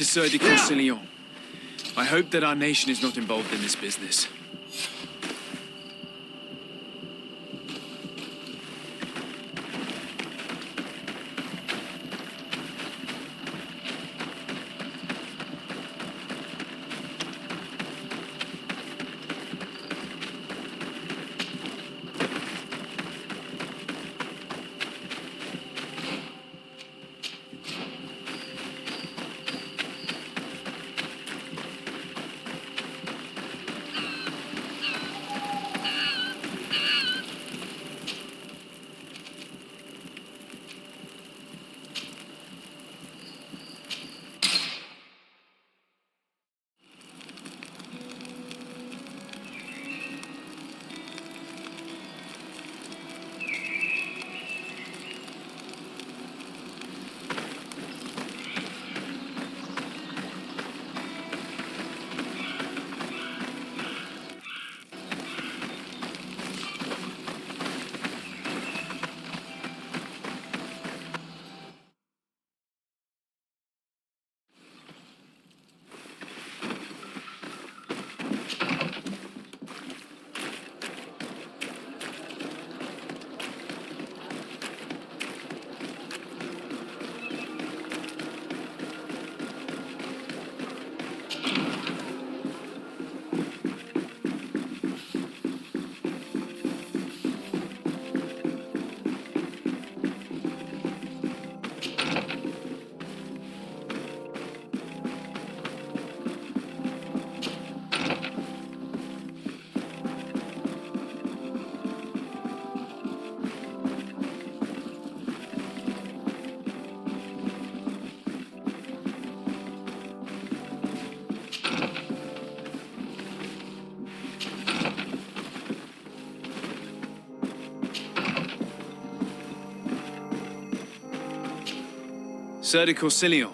Sir de Courcillon. I hope that our nation is not involved in this business. Sir de Courcillon.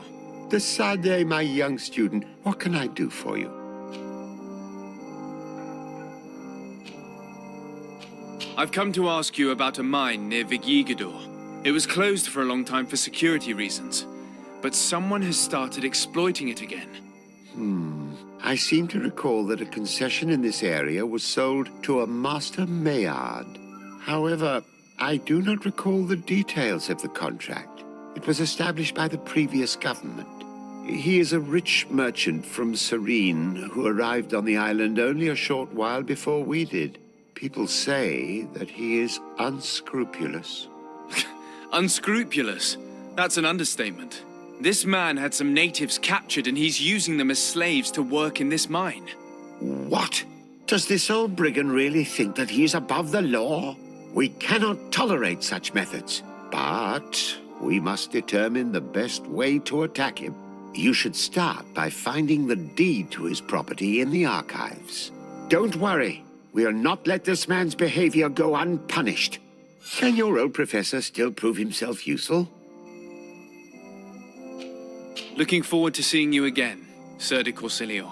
Decidez, my young student, what can I do for you? I've come to ask you about a mine near Vigigador. It was closed for a long time for security reasons, but someone has started exploiting it again. I seem to recall that a concession in this area was sold to a Master Maillard. However, I do not recall the details of the contract. It was established by the previous government. He is a rich merchant from Serene who arrived on the island only a short while before we did. People say that he is unscrupulous. Unscrupulous? That's an understatement. This man had some natives captured and he's using them as slaves to work in this mine. What? Does this old brigand really think that he is above the law? We cannot tolerate such methods, but we must determine the best way to attack him. You should start by finding the deed to his property in the archives. Don't worry. We'll not let this man's behavior go unpunished. Can your old professor still prove himself useful? Looking forward to seeing you again, Sir de Courcillon.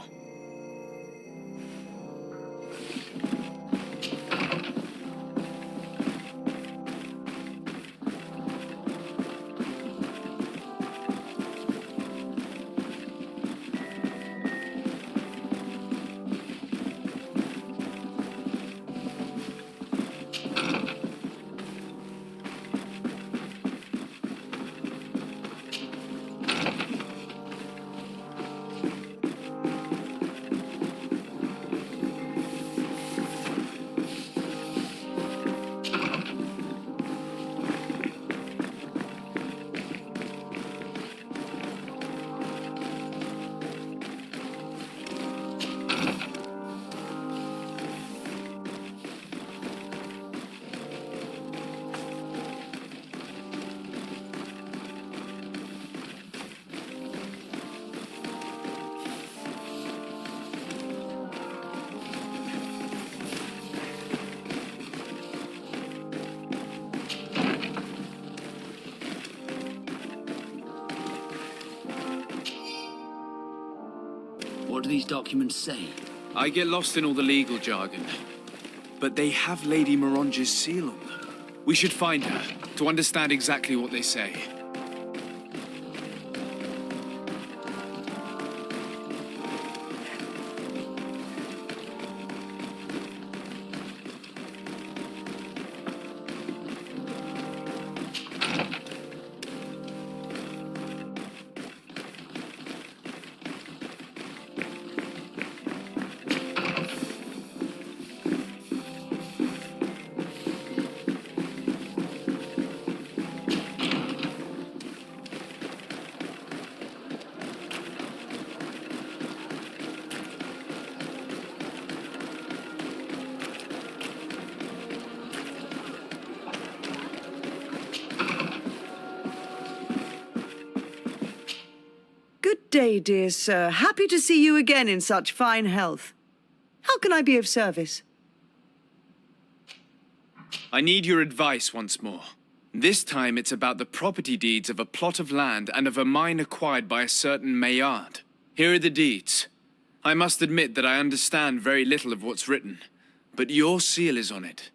What do these documents say? I get lost in all the legal jargon, but they have Lady Morange's seal on them. We should find her to understand exactly what they say. day, dear sir. Happy to see you again in such fine health. How can I be of service? I need your advice once more. This time it's about the property deeds of a plot of land and of a mine acquired by a certain Maillard. Here are the deeds. I must admit that I understand very little of what's written, but your seal is on it.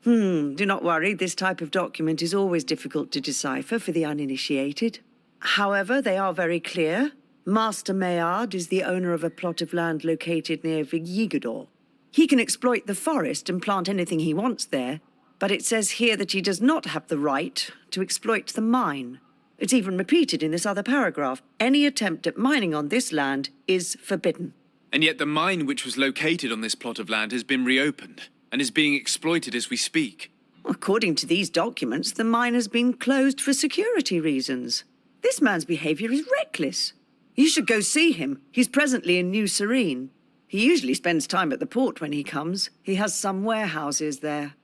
Do not worry, this type of document is always difficult to decipher for the uninitiated. However, they are very clear. Master Maillard is the owner of a plot of land located near Vigigador. He can exploit the forest and plant anything he wants there, but it says here that he does not have the right to exploit the mine. It's even repeated in this other paragraph. Any attempt at mining on this land is forbidden. And yet the mine which was located on this plot of land has been reopened and is being exploited as we speak. According to these documents, the mine has been closed for security reasons. This man's behavior is reckless. You should go see him. He's presently in New Serene. He usually spends time at the port when he comes. He has some warehouses there.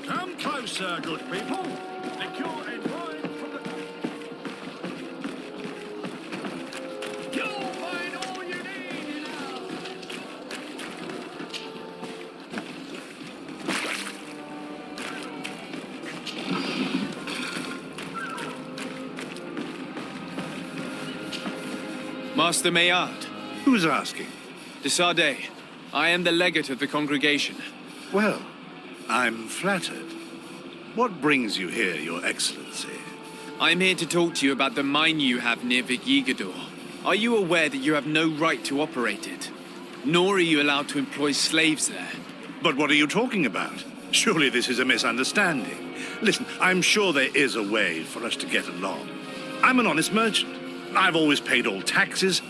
Come closer, good people. Liqueur and wine from the... You'll find all you need now. Master Maillard, Who's asking? de Sardet, I am the legate of the congregation. Well, I'm flattered. What brings you here, Your Excellency? I'm here to talk to you about the mine you have near Vigigador. Are you aware that you have no right to operate it? Nor are you allowed to employ slaves there. But what are you talking about? Surely this is a misunderstanding. Listen, I'm sure there is a way for us to get along. I'm an honest merchant. I've always paid all taxes,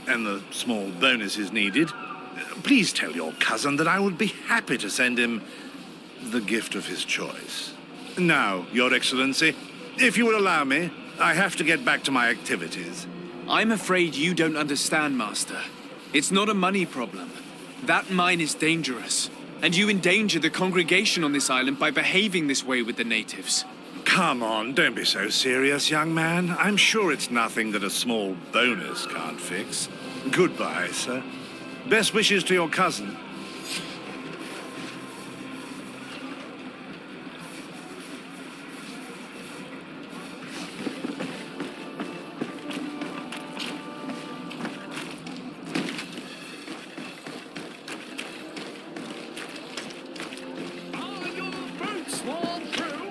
and the small bonuses needed. Please tell your cousin that I would be happy to send him the gift of his choice. Now, Your Excellency, if you would allow me, I have to get back to my activities. I'm afraid you don't understand, Master. It's not a money problem. That mine is dangerous, and you endanger the congregation on this island by behaving this way with the natives. Come on, don't be so serious, young man. I'm sure it's nothing that a small bonus can't fix. Goodbye, sir. Best wishes to your cousin. Are your boots worn through?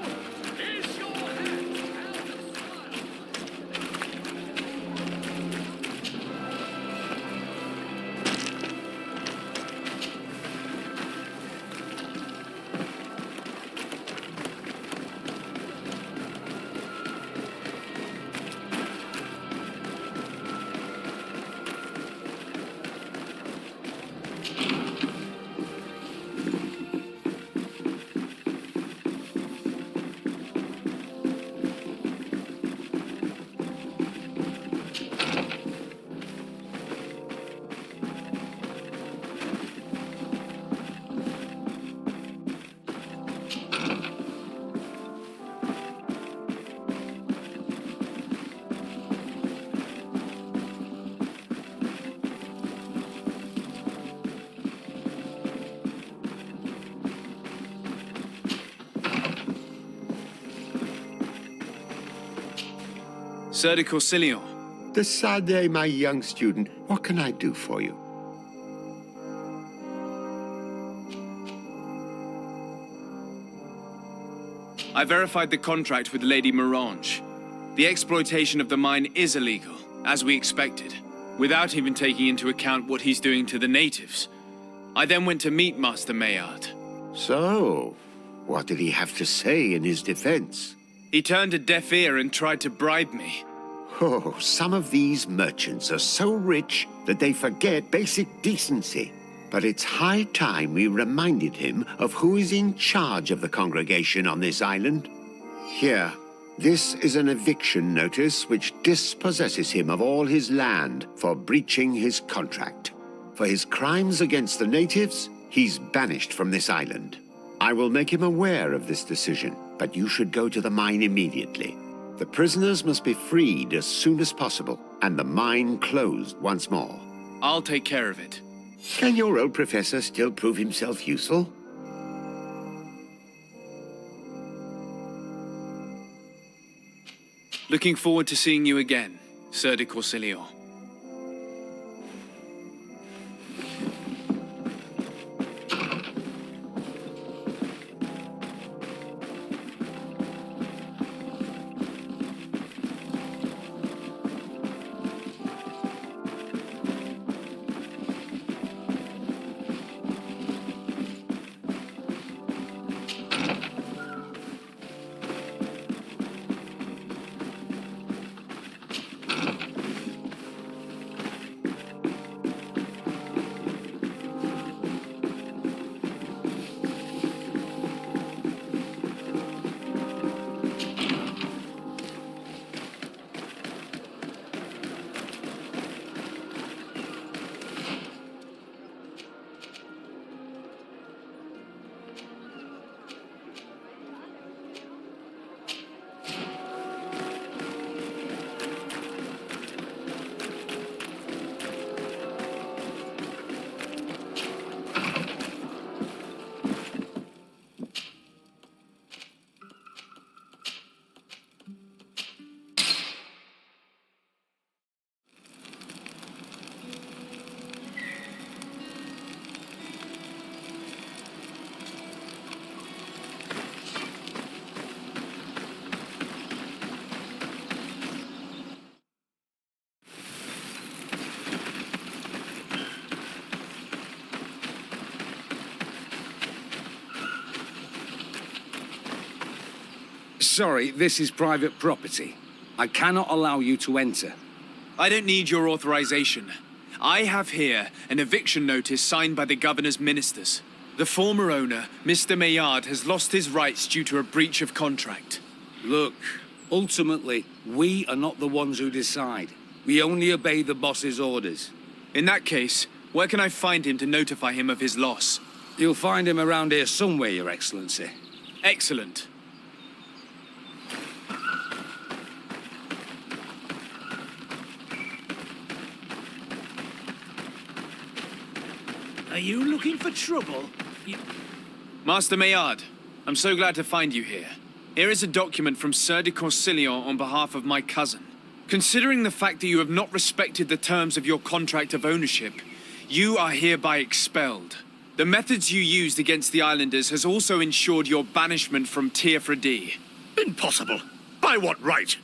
Is your hat out of style? Sir de Corsilion, De Sade, my young student, what can I do for you? I verified the contract with Lady Morange. The exploitation of the mine is illegal, as we expected, without even taking into account what he's doing to the natives. I then went to meet Master Maillard. So, what did he have to say in his defense? He turned a deaf ear and tried to bribe me. Oh, some of these merchants are so rich that they forget basic decency. But it's high time we reminded him of who is in charge of the congregation on this island. Here, This is an eviction notice which dispossesses him of all his land for breaching his contract. For his crimes against the natives, he's banished from this island. I will make him aware of this decision, but you should go to the mine immediately. The prisoners must be freed as soon as possible, and the mine closed once more. I'll take care of it. Can your old professor still prove himself useful? Looking forward to seeing you again, Sir de Corsilio. Sorry, this is private property. I cannot allow you to enter. I don't need your authorization. I have here an eviction notice signed by the governor's ministers. The former owner, Mr. Maillard, has lost his rights due to a breach of contract. Look, ultimately, we are not the ones who decide. We only obey the boss's orders. In that case, where can I find him to notify him of his loss? You'll find him around here somewhere, Your Excellency. Excellent. Are you looking for trouble? Master Maillard, I'm so glad to find you here. Here is a document from Sir de Corsilio on behalf of my cousin. Considering the fact that you have not respected the terms of your contract of ownership, you are hereby expelled. The methods you used against the islanders has also ensured your banishment from Tiafredi. Impossible. By what right?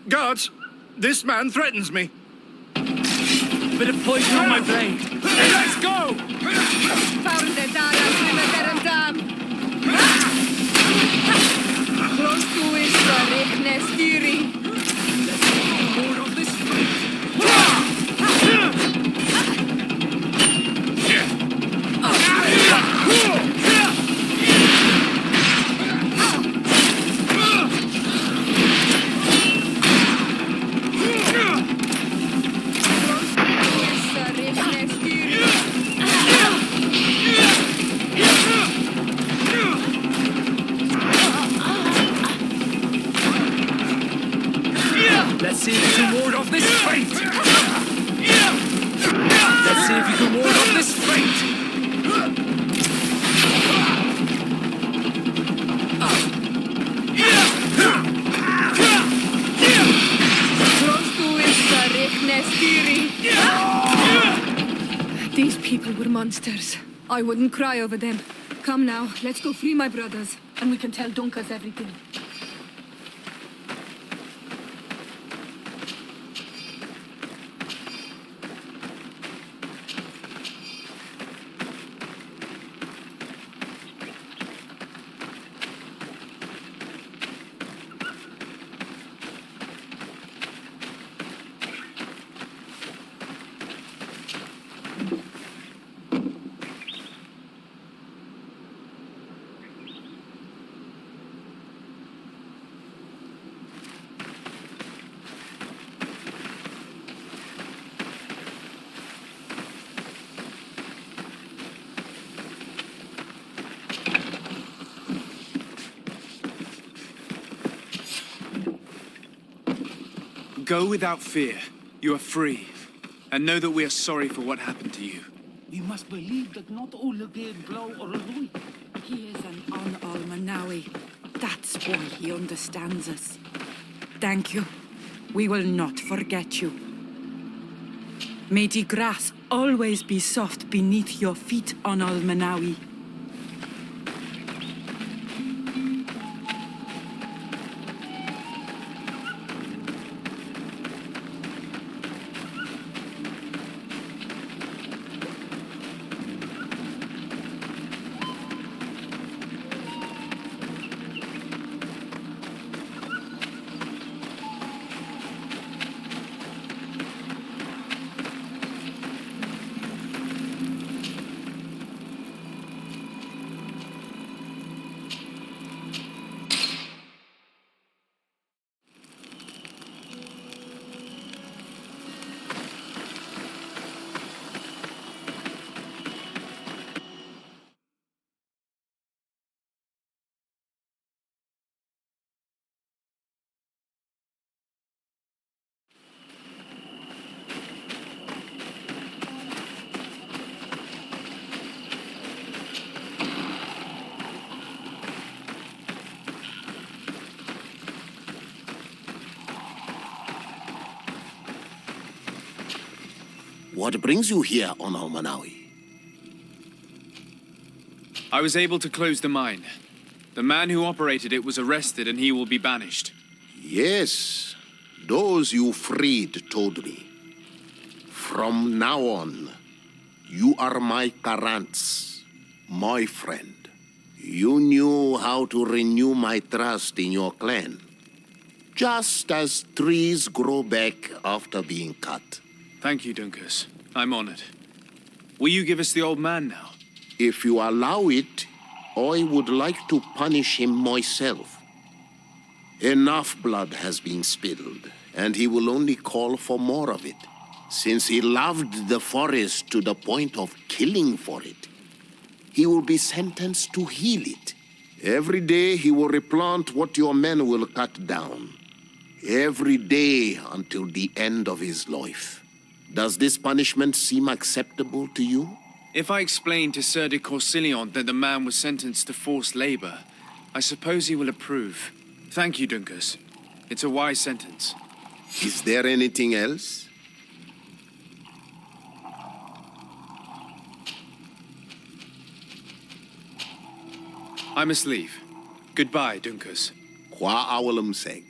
Guards, this man threatens me. Bit of poison on my blade. Let's go! Close to is the Rickness theory. More of this Let's see if you can ward off this fate! Let's see if you can ward off this fate! Close to is the Rickness theory. These people were monsters. I wouldn't cry over them. Come now, let's go free my brothers, and we can tell Dunkas everything. Go without fear. You are free. And know that we are sorry for what happened to you. We must believe that not Olugir blow or Lui. He is an Almanawi. That's why he understands us. Thank you. We will not forget you. May the grass always be soft beneath your feet on Almanawi. What brings you here on Almanawi? I was able to close the mine. The man who operated it was arrested and he will be banished. Yes, those you freed told me. From now on, you are my Karants, my friend. You knew how to renew my trust in your clan, just as trees grow back after being cut. Thank you, Dunkus. I'm honored. Will you give us the old man now? If you allow it, I would like to punish him myself. Enough blood has been spilled, and he will only call for more of it. Since he loved the forest to the point of killing for it, he will be sentenced to heal it. Every day he will replant what your men will cut down. Every day until the end of his life. Does this punishment seem acceptable to you? If I explain to Sir de Corsilion that the man was sentenced to forced labor, I suppose he will approve. Thank you, Dunkus. It's a wise sentence. Is there anything else? I must leave. Goodbye, Dunkus. Qua awalum seg.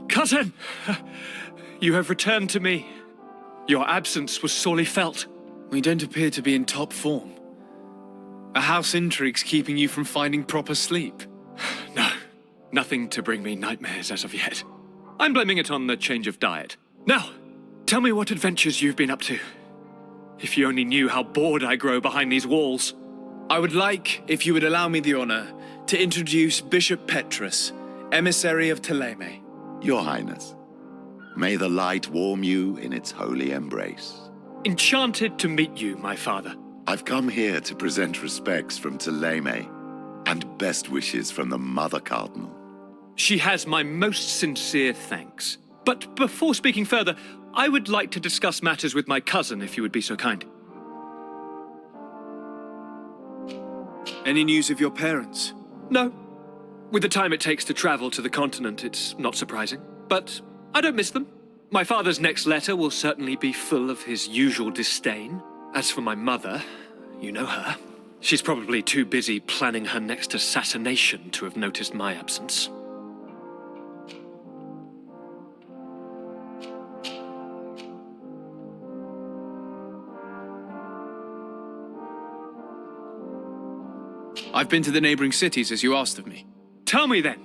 Cousin! You have returned to me. Your absence was sorely felt. We don't appear to be in top form. A house intrigue's keeping you from finding proper sleep. No, nothing to bring me nightmares as of yet. I'm blaming it on the change of diet. Now, tell me what adventures you've been up to. If you only knew how bored I grow behind these walls. I would like, if you would allow me the honor, to introduce Bishop Petrus, emissary of Ptolemy. Your Highness, may the light warm you in its holy embrace. Enchanted to meet you, my father. I've come here to present respects from Ptolemy and best wishes from the Mother Cardinal. She has my most sincere thanks. But before speaking further, I would like to discuss matters with my cousin, if you would be so kind. Any news of your parents? No. With the time it takes to travel to the continent, it's not surprising. But I don't miss them. My father's next letter will certainly be full of his usual disdain. As for my mother, you know her. She's probably too busy planning her next assassination to have noticed my absence. I've been to the neighboring cities as you asked of me. Tell me then,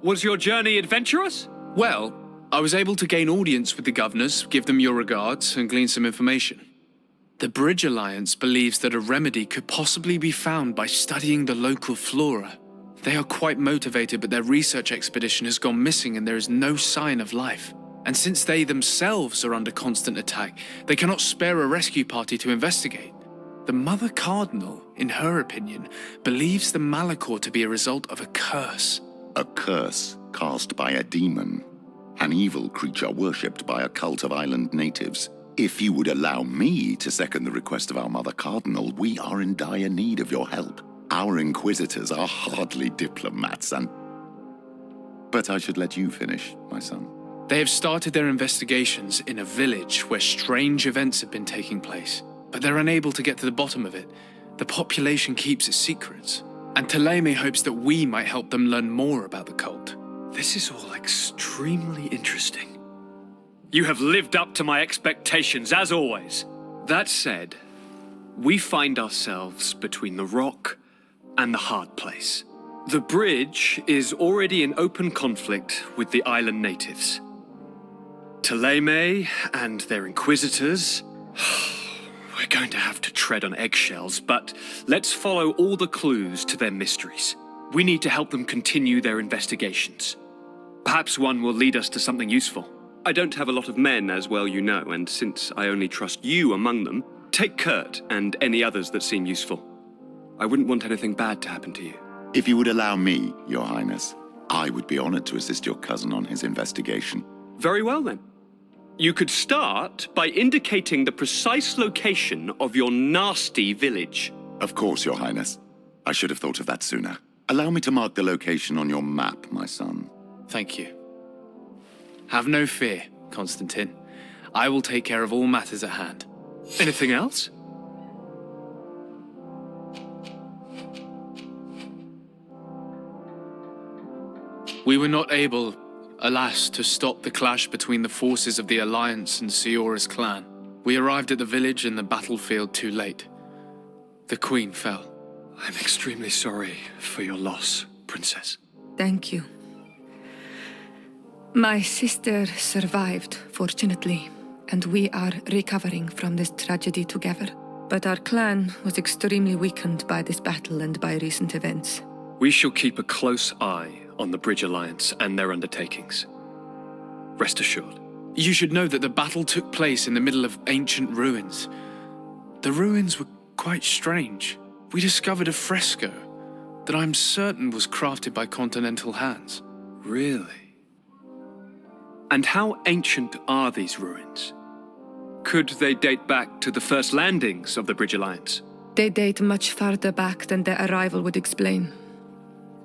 was your journey adventurous? Well, I was able to gain audience with the governors, give them your regards, and glean some information. The Bridge Alliance believes that a remedy could possibly be found by studying the local flora. They are quite motivated, but their research expedition has gone missing and there is no sign of life. And since they themselves are under constant attack, they cannot spare a rescue party to investigate. The Mother Cardinal, in her opinion, believes the Malachor to be a result of a curse. A curse cast by a demon, an evil creature worshipped by a cult of island natives. If you would allow me to second the request of our Mother Cardinal, we are in dire need of your help. Our inquisitors are hardly diplomats But I should let you finish, my son. They have started their investigations in a village where strange events have been taking place, but they're unable to get to the bottom of it. The population keeps its secrets, and Ptolemy hopes that we might help them learn more about the cult. This is all extremely interesting. You have lived up to my expectations, as always. That said, we find ourselves between the rock and the hard place. The bridge is already in open conflict with the island natives. Ptolemy and their inquisitors... We're going to have to tread on eggshells, but let's follow all the clues to their mysteries. We need to help them continue their investigations. Perhaps one will lead us to something useful. I don't have a lot of men, as well you know, and since I only trust you among them, take Kurt and any others that seem useful. I wouldn't want anything bad to happen to you. If you would allow me, Your Highness, I would be honored to assist your cousin on his investigation. Very well, then. You could start by indicating the precise location of your nasty village. Of course, Your Highness. I should have thought of that sooner. Allow me to mark the location on your map, my son. Thank you. Have no fear, Constantine. I will take care of all matters at hand. Anything else? We were not able, alas, to stop the clash between the forces of the Alliance and Siora's clan. We arrived at the village and the battlefield too late. The Queen fell. I'm extremely sorry for your loss, Princess. Thank you. My sister survived, fortunately, and we are recovering from this tragedy together. But our clan was extremely weakened by this battle and by recent events. We shall keep a close eye on the Bridge Alliance and their undertakings. Rest assured. You should know that the battle took place in the middle of ancient ruins. The ruins were quite strange. We discovered a fresco that I'm certain was crafted by continental hands. Really? And how ancient are these ruins? Could they date back to the first landings of the Bridge Alliance? They date much farther back than their arrival would explain.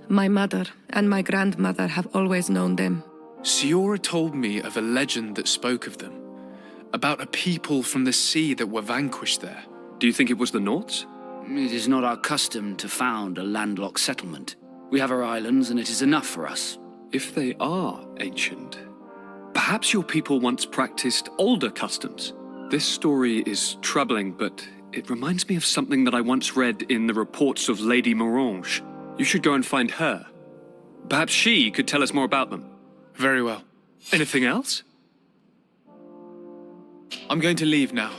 My mother and my grandmother have always known them. Siora told me of a legend that spoke of them, about a people from the sea that were vanquished there. Do you think it was the Nauts? It is not our custom to found a landlocked settlement. We have our islands, and it is enough for us. If they are ancient, perhaps your people once practiced older customs. This story is troubling, but It reminds me of something that I once read in the reports of Lady Morange. You should go and find her. Perhaps she could tell us more about them. Very well. Anything else? I'm going to leave now.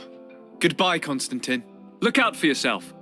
Goodbye, Constantine. Look out for yourself.